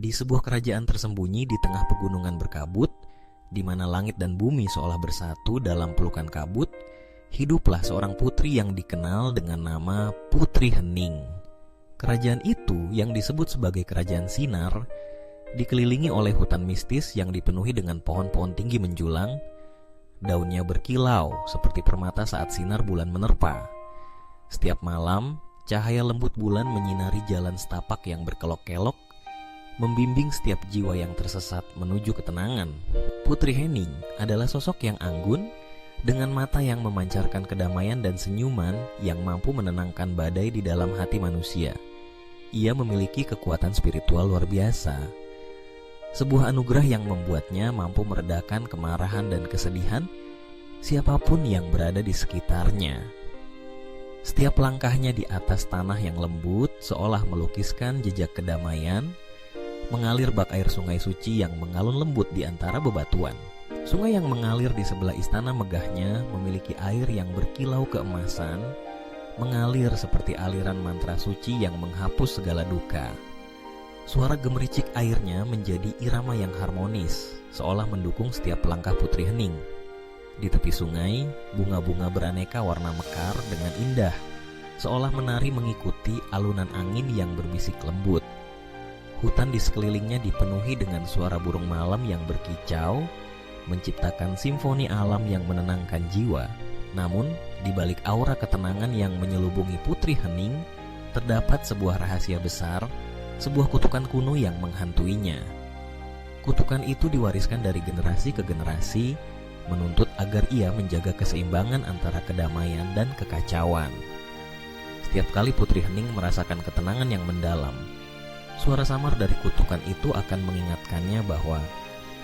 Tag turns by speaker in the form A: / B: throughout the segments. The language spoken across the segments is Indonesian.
A: Di sebuah kerajaan tersembunyi di tengah pegunungan berkabut, di mana langit dan bumi seolah bersatu dalam pelukan kabut, hiduplah seorang putri yang dikenal dengan nama Putri Hening. Kerajaan itu yang disebut sebagai Kerajaan Sinar, dikelilingi oleh hutan mistis yang dipenuhi dengan pohon-pohon tinggi menjulang. Daunnya berkilau seperti permata saat sinar bulan menerpa. Setiap malam, cahaya lembut bulan menyinari jalan setapak yang berkelok-kelok, membimbing setiap jiwa yang tersesat menuju ketenangan. Putri Hening adalah sosok yang anggun, dengan mata yang memancarkan kedamaian dan senyuman yang mampu menenangkan badai di dalam hati manusia. Ia memiliki kekuatan spiritual luar biasa, sebuah anugerah yang membuatnya mampu meredakan kemarahan dan kesedihan siapapun yang berada di sekitarnya. Setiap langkahnya di atas tanah yang lembut seolah melukiskan jejak kedamaian, mengalir bak air sungai suci yang mengalun lembut di antara bebatuan. Sungai yang mengalir di sebelah istana megahnya memiliki air yang berkilau keemasan, mengalir seperti aliran mantra suci yang menghapus segala duka. Suara gemericik airnya menjadi irama yang harmonis, seolah mendukung setiap langkah Putri Hening. Di tepi sungai, bunga-bunga beraneka warna mekar dengan indah, seolah menari mengikuti alunan angin yang berbisik lembut. Hutan di sekelilingnya dipenuhi dengan suara burung malam yang berkicau, menciptakan simfoni alam yang menenangkan jiwa. Namun, di balik aura ketenangan yang menyelubungi Putri Hening, terdapat sebuah rahasia besar, sebuah kutukan kuno yang menghantuinya. Kutukan itu diwariskan dari generasi ke generasi, menuntut agar ia menjaga keseimbangan antara kedamaian dan kekacauan. Setiap kali Putri Hening merasakan ketenangan yang mendalam, suara samar dari kutukan itu akan mengingatkannya bahwa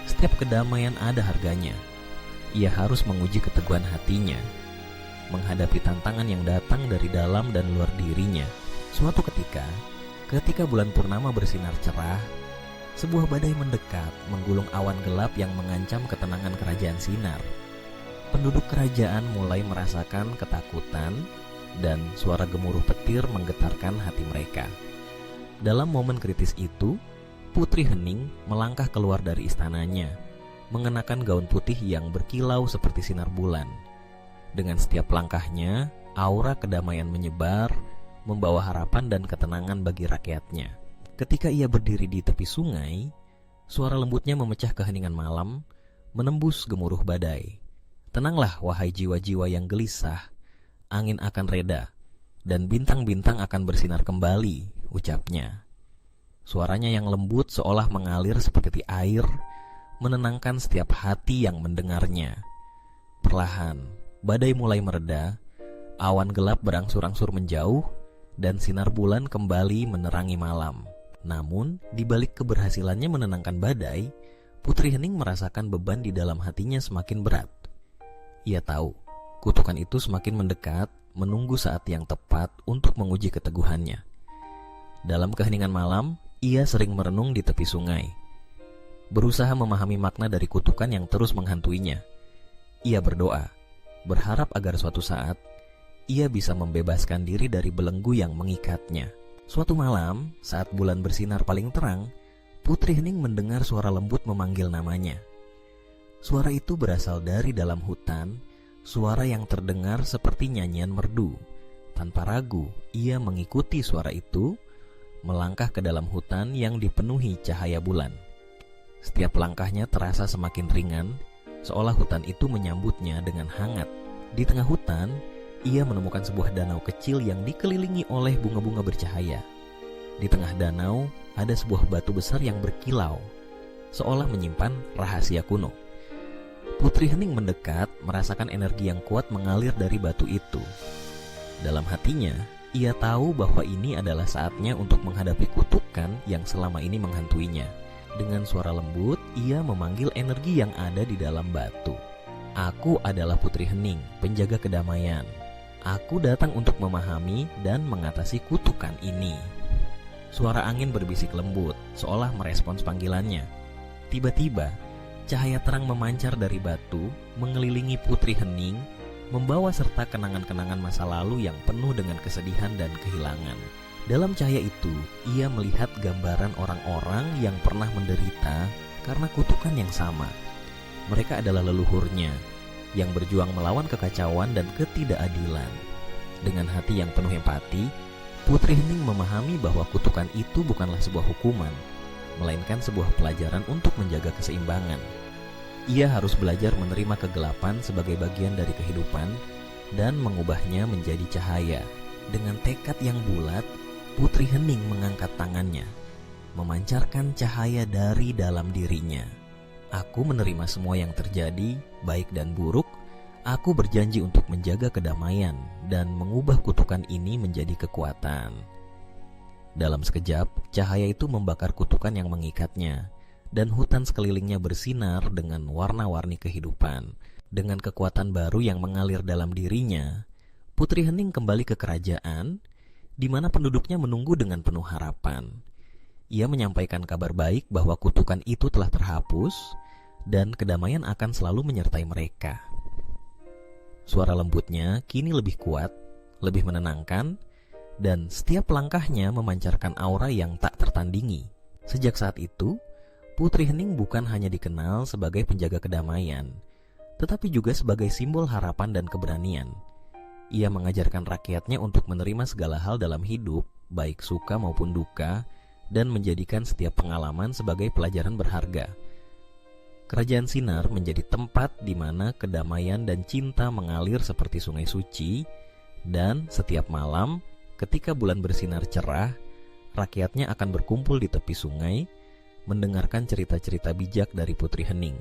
A: setiap kedamaian ada harganya. Ia harus menguji keteguhan hatinya, menghadapi tantangan yang datang dari dalam dan luar dirinya. Suatu ketika bulan purnama bersinar cerah, sebuah badai mendekat, menggulung awan gelap yang mengancam ketenangan kerajaan Sinar. Penduduk kerajaan mulai merasakan ketakutan, dan suara gemuruh petir menggetarkan hati mereka. Dalam momen kritis itu, Putri Hening melangkah keluar dari istananya, mengenakan gaun putih yang berkilau seperti sinar bulan. Dengan setiap langkahnya, aura kedamaian menyebar, membawa harapan dan ketenangan bagi rakyatnya. Ketika ia berdiri di tepi sungai, suara lembutnya memecah keheningan malam, menembus gemuruh badai. Tenanglah wahai jiwa-jiwa yang gelisah, angin akan reda, dan bintang-bintang akan bersinar kembali, ucapnya. Suaranya yang lembut seolah mengalir seperti air, menenangkan setiap hati yang mendengarnya. Perlahan, badai mulai mereda, awan gelap berangsur-angsur menjauh, dan sinar bulan kembali menerangi malam. Namun, di balik keberhasilannya menenangkan badai, Putri Hening merasakan beban di dalam hatinya semakin berat. Ia tahu, kutukan itu semakin mendekat, menunggu saat yang tepat untuk menguji keteguhannya. Dalam keheningan malam, ia sering merenung di tepi sungai, berusaha memahami makna dari kutukan yang terus menghantuinya. Ia berdoa, berharap agar suatu saat ia bisa membebaskan diri dari belenggu yang mengikatnya. Suatu malam, saat bulan bersinar paling terang, Putri Hening mendengar suara lembut memanggil namanya. Suara itu berasal dari dalam hutan, suara yang terdengar seperti nyanyian merdu. Tanpa ragu, ia mengikuti suara itu, melangkah ke dalam hutan yang dipenuhi cahaya bulan. Setiap langkahnya terasa semakin ringan, seolah hutan itu menyambutnya dengan hangat. Di tengah hutan, ia menemukan sebuah danau kecil yang dikelilingi oleh bunga-bunga bercahaya. Di tengah danau, ada sebuah batu besar yang berkilau, seolah menyimpan rahasia kuno. Putri Hening mendekat, merasakan energi yang kuat mengalir dari batu itu. Dalam hatinya, ia tahu bahwa ini adalah saatnya untuk menghadapi kutukan yang selama ini menghantuinya. Dengan suara lembut, ia memanggil energi yang ada di dalam batu. Aku adalah Putri Hening, penjaga kedamaian. Aku datang untuk memahami dan mengatasi kutukan ini. Suara angin berbisik lembut, seolah merespons panggilannya. Tiba-tiba, cahaya terang memancar dari batu, mengelilingi Putri Hening, membawa serta kenangan-kenangan masa lalu yang penuh dengan kesedihan dan kehilangan. Dalam cahaya itu, ia melihat gambaran orang-orang yang pernah menderita karena kutukan yang sama. Mereka adalah leluhurnya yang berjuang melawan kekacauan dan ketidakadilan. Dengan hati yang penuh empati, Putri Hening memahami bahwa kutukan itu bukanlah sebuah hukuman, melainkan sebuah pelajaran untuk menjaga keseimbangan. Ia harus belajar menerima kegelapan sebagai bagian dari kehidupan dan mengubahnya menjadi cahaya. Dengan tekad yang bulat, Putri Hening mengangkat tangannya, memancarkan cahaya dari dalam dirinya. Aku menerima semua yang terjadi, baik dan buruk. Aku berjanji untuk menjaga kedamaian dan mengubah kutukan ini menjadi kekuatan. Dalam sekejap, cahaya itu membakar kutukan yang mengikatnya, dan hutan sekelilingnya bersinar dengan warna-warni kehidupan. Dengan kekuatan baru yang mengalir dalam dirinya, Putri Hening kembali ke kerajaan, di mana penduduknya menunggu dengan penuh harapan. Ia menyampaikan kabar baik bahwa kutukan itu telah terhapus, dan kedamaian akan selalu menyertai mereka. Suara lembutnya kini lebih kuat, lebih menenangkan, dan setiap langkahnya memancarkan aura yang tak tertandingi. Sejak saat itu, Putri Hening bukan hanya dikenal sebagai penjaga kedamaian, tetapi juga sebagai simbol harapan dan keberanian. Ia mengajarkan rakyatnya untuk menerima segala hal dalam hidup, baik suka maupun duka, dan menjadikan setiap pengalaman sebagai pelajaran berharga. Kerajaan Sinar menjadi tempat di mana kedamaian dan cinta mengalir seperti sungai suci, dan setiap malam ketika bulan bersinar cerah, rakyatnya akan berkumpul di tepi sungai, mendengarkan cerita-cerita bijak dari Putri Hening.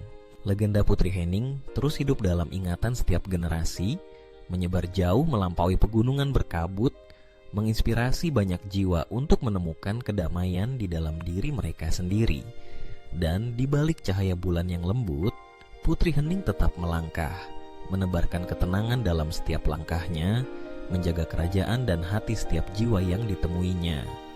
A: Legenda Putri Hening terus hidup dalam ingatan setiap generasi, menyebar jauh melampaui pegunungan berkabut, menginspirasi banyak jiwa untuk menemukan kedamaian di dalam diri mereka sendiri. Dan di balik cahaya bulan yang lembut, Putri Hening tetap melangkah, menebarkan ketenangan dalam setiap langkahnya, menjaga kerajaan dan hati setiap jiwa yang ditemuinya.